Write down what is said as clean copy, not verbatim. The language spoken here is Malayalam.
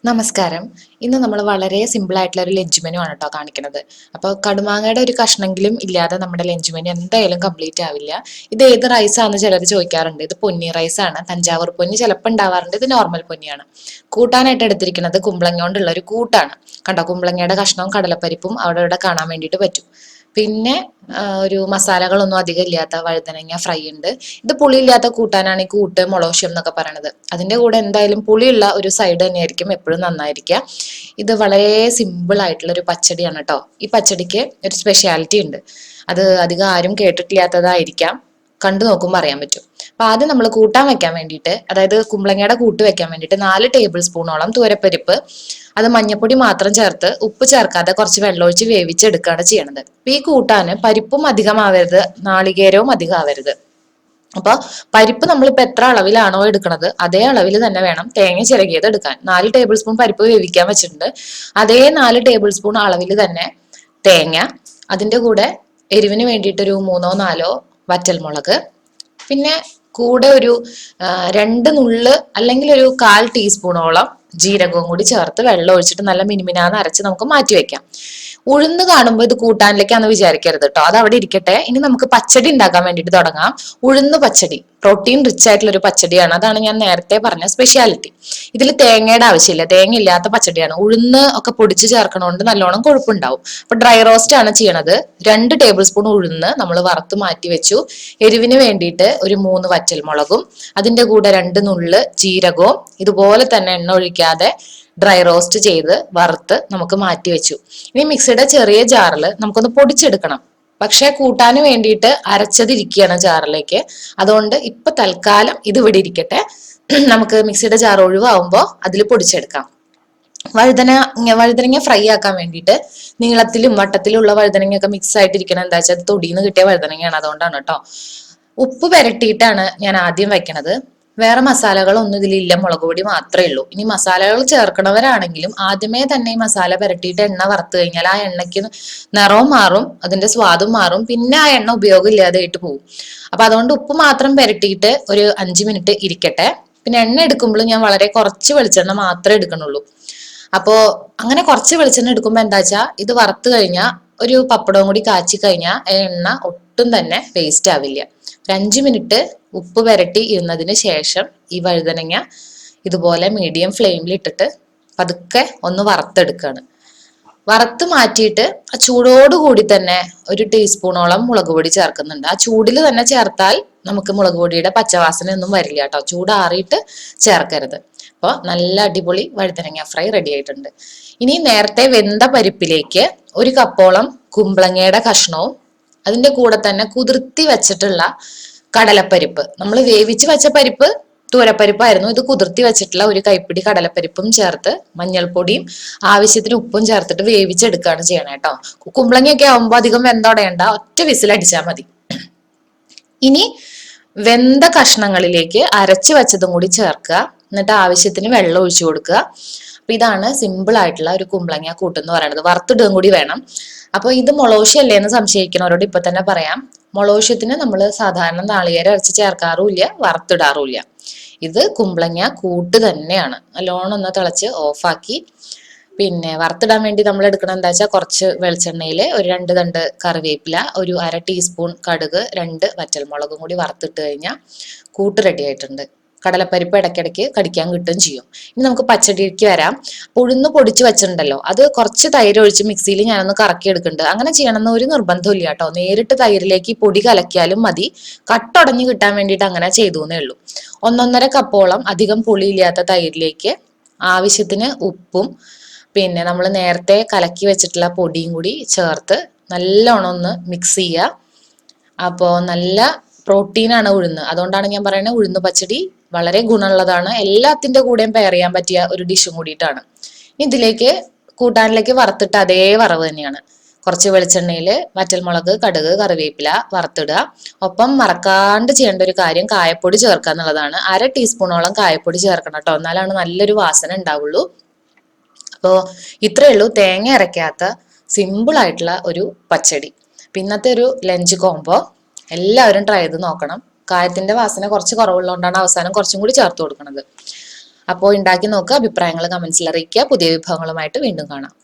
നമസ്കാരം. ഇന്ന് നമ്മൾ വളരെ സിമ്പിൾ ആയിട്ടുള്ള ഒരു ലഞ്ച് മെനു ആണ് കേട്ടോ കാണിക്കുന്നത്. അപ്പോൾ കടുമാങ്ങയുടെ ഒരു കഷ്ണെങ്കിലും ഇല്ലാതെ നമ്മുടെ ലഞ്ച് മെനു എന്തായാലും കംപ്ലീറ്റ് ആവില്ല. ഇത് ഏത് റൈസ് ആണെന്ന് ചിലർ ചോദിക്കാറുണ്ട്. ഇത് പൊന്നി റൈസ് ആണ്. തഞ്ചാവൂർ പൊന്നി ചിലപ്പോൾ ഉണ്ടാവാറുണ്ട്. ഇത് നോർമൽ പൊന്നിയാണ്. കൂട്ടാനായിട്ട് എടുത്തിരിക്കുന്നത് കുമ്പളങ്ങ കൊണ്ടുള്ള ഒരു കൂട്ടാണ്. കണ്ടോ, കുമ്പളങ്ങയുടെ കഷ്ണവും കടലപ്പരിപ്പും അവിടെ ഇവിടെ കാണാൻ വേണ്ടിയിട്ട് പറ്റും. പിന്നെ ഒരു മസാലകളൊന്നും അധികം ഇല്ലാത്ത വഴുതനങ്ങ ഫ്രൈ ഉണ്ട്. ഇത് പുളിയില്ലാത്ത കൂട്ടാനാണ് ഈ കൂട്ട് മൊളോഷ്യം എന്നൊക്കെ പറയണത്. അതിന്റെ കൂടെ എന്തായാലും പുളിയുള്ള ഒരു സൈഡ് തന്നെയായിരിക്കും എപ്പോഴും നന്നായിരിക്കുക. ഇത് വളരെ സിമ്പിൾ ആയിട്ടുള്ള ഒരു പച്ചടിയാണ് കേട്ടോ. ഈ പച്ചടിക്ക് ഒരു സ്പെഷ്യാലിറ്റി ഉണ്ട്. അത് അധികം ആരും കേട്ടിട്ടില്ലാത്തതായിരിക്കാം. കണ്ടു നോക്കുമ്പോൾ അറിയാൻ പറ്റും. അപ്പൊ ആദ്യം നമ്മൾ കൂട്ടാൻ വെക്കാൻ വേണ്ടിയിട്ട്, അതായത് കുമ്പളങ്ങയുടെ കൂട്ട് വെക്കാൻ വേണ്ടിയിട്ട് 4 ടേബിൾ സ്പൂണോളം തൂരപ്പരിപ്പ്, അത് മഞ്ഞപ്പൊടി മാത്രം ചേർത്ത് ഉപ്പ് ചേർക്കാതെ കുറച്ച് വെള്ളമൊഴിച്ച് വേവിച്ചെടുക്കുകയാണ് ചെയ്യണത്. അപ്പൊ ഈ കൂട്ടാന് പരിപ്പും അധികമാവരുത്, നാളികേരവും അധികം ആവരുത്. അപ്പൊ പരിപ്പ് നമ്മളിപ്പോ എത്ര അളവിലാണോ എടുക്കുന്നത് അതേ അളവിൽ തന്നെ വേണം തേങ്ങ ചിരകിയത് എടുക്കാൻ. 4 ടേബിൾ സ്പൂൺ പരിപ്പ് വേവിക്കാൻ വെച്ചിട്ടുണ്ട്. അതേ 4 ടേബിൾ സ്പൂൺ അളവിൽ തന്നെ തേങ്ങ, അതിന്റെ കൂടെ എരിവിന് വേണ്ടിയിട്ട് ഒരു 3-4 വറ്റൽമുളക്, പിന്നെ കൂടെ ഒരു 2 നുള്ള് അല്ലെങ്കിൽ ഒരു 1/4 ടീസ്പൂണോളം ജീരകവും കൂടി ചേർത്ത് വെള്ളം ഒഴിച്ചിട്ട് നല്ല മിനിമിനാന്ന് അരച്ച് നമുക്ക് മാറ്റി വെക്കാം. ഉഴുന്ന് കാണുമ്പോൾ ഇത് കൂട്ടാനിലേക്കാന്ന് വിചാരിക്കരുത് കേട്ടോ, അത് അവിടെ ഇരിക്കട്ടെ. ഇനി നമുക്ക് പച്ചടി ഉണ്ടാക്കാൻ വേണ്ടിയിട്ട് തുടങ്ങാം. ഉഴുന്ന് പച്ചടി പ്രോട്ടീൻ റിച്ച് ആയിട്ടുള്ള ഒരു പച്ചടിയാണ്. അതാണ് ഞാൻ നേരത്തെ പറഞ്ഞ സ്പെഷ്യാലിറ്റി. ഇതിൽ തേങ്ങയുടെ ആവശ്യമില്ല, തേങ്ങ ഇല്ലാത്ത പച്ചടിയാണ്. ഉഴുന്ന് ഒക്കെ പൊടിച്ച് ചേർക്കണോണ്ട് നല്ലോണം കൊഴുപ്പുണ്ടാവും. അപ്പൊ ഡ്രൈ റോസ്റ്റ് ആണ് ചെയ്യണത്. 2 ടേബിൾ സ്പൂൺ ഉഴുന്ന് നമ്മൾ വറുത്ത് മാറ്റി വെച്ചു. എരിവിന് വേണ്ടിയിട്ട് ഒരു 3 വറ്റൽമുളകും, അതിന്റെ കൂടെ 2 നുള്ള് ജീരകവും ഇതുപോലെ തന്നെ എണ്ണ ഒഴിക്കാതെ ഡ്രൈ റോസ്റ്റ് ചെയ്ത് വറുത്ത് നമുക്ക് മാറ്റി വെച്ചു. ഇനി മിക്സിയുടെ ചെറിയ ജാറിൽ നമുക്കൊന്ന് പൊടിച്ചെടുക്കണം. പക്ഷെ കൂട്ടാന് വേണ്ടിയിട്ട് അരച്ചതിരിക്കുകയാണ് ജാറിലേക്ക്. അതുകൊണ്ട് ഇപ്പൊ തൽക്കാലം ഇത് ഇവിടെ ഇരിക്കട്ടെ. നമുക്ക് മിക്സിയുടെ ജാർ ഒഴിവാകുമ്പോൾ അതിൽ പൊടിച്ചെടുക്കാം. വഴുതനങ്ങ ഫ്രൈ ആക്കാൻ വേണ്ടിയിട്ട് നീളത്തിലും വട്ടത്തിലും ഉള്ള വഴുതനങ്ങയൊക്കെ മിക്സ് ആയിട്ടിരിക്കണം. എന്താ വെച്ചാൽ തൊടിയിൽ നിന്ന് കിട്ടിയ വഴുതനങ്ങയാണ്, അതുകൊണ്ടാണ് കേട്ടോ. ഉപ്പ് പുരട്ടിയിട്ടാണ് ഞാൻ ആദ്യം വെക്കണത്. വേറെ മസാലകളൊന്നും ഇതിലില്ല, മുളക് പൊടി മാത്രമേ ഉള്ളൂ. ഇനി മസാലകൾ ചേർക്കണവരാണെങ്കിലും ആദ്യമേ തന്നെ ഈ മസാല പുരട്ടിയിട്ട് എണ്ണ വറുത്ത് കഴിഞ്ഞാൽ ആ എണ്ണയ്ക്ക് നിറവും മാറും, അതിന്റെ സ്വാദും മാറും, പിന്നെ ആ എണ്ണ ഉപയോഗം ഇല്ലാതായിട്ട് പോകും. അപ്പൊ അതുകൊണ്ട് ഉപ്പ് മാത്രം പുരട്ടിയിട്ട് ഒരു 5 മിനിറ്റ് ഇരിക്കട്ടെ. പിന്നെ എണ്ണ എടുക്കുമ്പോൾ ഞാൻ വളരെ കുറച്ച് വെളിച്ചെണ്ണ മാത്രമേ എടുക്കണുള്ളൂ. അപ്പോ അങ്ങനെ കുറച്ച് വെളിച്ചെണ്ണ എടുക്കുമ്പോൾ എന്താ വെച്ചാൽ ഇത് വറുത്ത് കഴിഞ്ഞാൽ ഒരു പപ്പടവും കൂടി കാച്ചി കഴിഞ്ഞാൽ എണ്ണ ഒട്ടും തന്നെ വേസ്റ്റ് ആവില്ല. ഒരു 5 മിനിറ്റ് ഉപ്പ് പുരട്ടി ഇരുന്നതിന് ശേഷം ഈ വഴുതനങ്ങ ഇതുപോലെ മീഡിയം ഫ്ലെയിമിൽ ഇട്ടിട്ട് പതുക്കെ ഒന്ന് വറുത്തെടുക്കുകയാണ്. വറുത്ത് മാറ്റിയിട്ട് ആ ചൂടോടുകൂടി തന്നെ ഒരു ടീസ്പൂണോളം മുളക് പൊടി ചേർക്കുന്നുണ്ട്. ആ ചൂടിൽ തന്നെ ചേർത്താൽ നമുക്ക് മുളക് പൊടിയുടെ പച്ചവാസന ഒന്നും വരില്ല കേട്ടോ, ചൂടാറിയിട്ട് ചേർക്കരുത്. അപ്പോൾ നല്ല അടിപൊളി വഴുതനങ്ങ ഫ്രൈ റെഡി ആയിട്ടുണ്ട്. ഇനി നേരത്തെ വെന്ത പരിപ്പിലേക്ക് 1 കപ്പോളം കുമ്പളങ്ങയുടെ കഷ്ണവും അതിന്റെ കൂടെ തന്നെ കുതിർത്തി വെച്ചിട്ടുള്ള കടലപ്പരിപ്പ്, നമ്മൾ വേവിച്ച് വെച്ച പരിപ്പ് തൂരപ്പരിപ്പായിരുന്നു, ഇത് കുതിർത്തി വെച്ചിട്ടുള്ള 1 കൈപ്പിടി കടലപ്പരിപ്പും ചേർത്ത് മഞ്ഞൾപ്പൊടിയും ആവശ്യത്തിന് ഉപ്പും ചേർത്തിട്ട് വേവിച്ചെടുക്കുകയാണ് ചെയ്യണേ കേട്ടോ. കുമ്പളങ്ങയൊക്കെ ആവുമ്പോൾ അധികം വെന്തോടേണ്ട, ഒറ്റ വിസിലടിച്ചാൽ മതി. ഇനി വെന്ത കഷ്ണങ്ങളിലേക്ക് അരച്ചു വെച്ചതും കൂടി ചേർക്കുക. എന്നിട്ട് ആവശ്യത്തിന് വെള്ളം ഒഴിച്ചു കൊടുക്കുക. അപ്പൊ ഇതാണ് സിമ്പിൾ ആയിട്ടുള്ള ഒരു കുമ്പളങ്ങ കൂട്ടെന്ന് പറയുന്നത്. വറുത്തിടുകയും കൂടി വേണം. അപ്പൊ ഇത് മൊളോഷ്യ അല്ലേ എന്ന് സംശയിക്കുന്നവരോട് ഇപ്പൊ തന്നെ പറയാം, മൊളോഷ്യത്തിന് നമ്മൾ സാധാരണ നാളികേരം അരച്ച് ചേർക്കാറുമില്ല, വറുത്തിടാറുമില്ല. ഇത് കുമ്പളങ്ങ കൂട്ട് തന്നെയാണ്. നല്ലോണം ഒന്ന് തിളച്ച് ഓഫാക്കി പിന്നെ വറുത്തിടാൻ വേണ്ടി നമ്മൾ എടുക്കണം എന്താ വെച്ചാൽ കുറച്ച് വെളിച്ചെണ്ണയിൽ ഒരു 2 തണ്ട് കറിവേപ്പില, ഒരു 1/2 ടീസ്പൂൺ കടുക്, 2 വറ്റൽമുളകും കൂടി വറുത്തിട്ട് കഴിഞ്ഞാൽ കൂട്ട് റെഡി ആയിട്ടുണ്ട്. കടലപ്പരിപ്പ് ഇടയ്ക്കിടയ്ക്ക് കടിക്കാൻ കിട്ടുകയും ചെയ്യും. ഇനി നമുക്ക് പച്ചടിക്ക് വരാം. ഉഴുന്ന് പൊടിച്ച് വെച്ചിട്ടുണ്ടല്ലോ, അത് കുറച്ച് തൈര് ഒഴിച്ച് മിക്സിയിൽ ഞാനൊന്ന് കറക്കി എടുക്കുന്നുണ്ട്. അങ്ങനെ ചെയ്യണമെന്ന് ഒരു നിർബന്ധമില്ല കേട്ടോ, നേരിട്ട് തൈരിലേക്ക് ഈ പൊടി കലക്കിയാലും മതി. കട്ടുടഞ്ഞ് കിട്ടാൻ വേണ്ടിയിട്ട് അങ്ങനെ ചെയ്തു എന്നേ ഉള്ളൂ. 1-1.5 കപ്പോളം അധികം പുളിയില്ലാത്ത തൈരിലേക്ക് ആവശ്യത്തിന് ഉപ്പും പിന്നെ നമ്മൾ നേരത്തെ കലക്കി വെച്ചിട്ടുള്ള പൊടിയും കൂടി ചേർത്ത് നല്ലോണം ഒന്ന് മിക്സ് ചെയ്യുക. അപ്പോൾ നല്ല പ്രോട്ടീനാണ് ഉഴുന്ന്, അതുകൊണ്ടാണ് ഞാൻ പറയുന്നത് ഉഴുന്ന് പച്ചടി വളരെ ഗുണമുള്ളതാണ്. എല്ലാത്തിന്റെ കൂടെയും പെയർ ചെയ്യാൻ പറ്റിയ ഒരു ഡിഷും കൂടിയിട്ടാണ്. ഇതിലേക്ക് കൂട്ടാനിലേക്ക് വറുത്തിട്ട് അതേ വറവ് തന്നെയാണ്. കുറച്ച് വെളിച്ചെണ്ണയിൽ വറ്റൽമുളക്, കടുക്, കറിവേപ്പില വറുത്തിടുക. ഒപ്പം മറക്കാണ്ട് ചെയ്യേണ്ട ഒരു കാര്യം കായപ്പൊടി ചേർക്കുക എന്നുള്ളതാണ്. 1/2 ടീസ്പൂണോളം കായപ്പൊടി ചേർക്കണം കേട്ടോ, എന്നാലാണ് നല്ലൊരു വാസന ഉണ്ടാവുള്ളൂ. അപ്പോൾ ഇത്രയേ ഉള്ളൂ, തേങ്ങ അരയ്ക്കാത്ത സിമ്പിൾ ആയിട്ടുള്ള ഒരു പച്ചടി. പിന്നത്തെ ഒരു ലഞ്ച് കോംബോ എല്ലാവരും ട്രൈ ചെയ്ത് നോക്കണം. കായത്തിന്റെ വാസന കുറച്ച് കുറവുള്ളതുകൊണ്ടാണ് അവസാനം കുറച്ചും കൂടി ചേർത്ത് കൊടുക്കുന്നത്. അപ്പോൾ ഉണ്ടാക്കി നോക്കുക, അഭിപ്രായങ്ങൾ കമന്റ്സിൽ അറിയിക്കുക. പുതിയ വിഭവങ്ങളുമായിട്ട് വീണ്ടും കാണാം.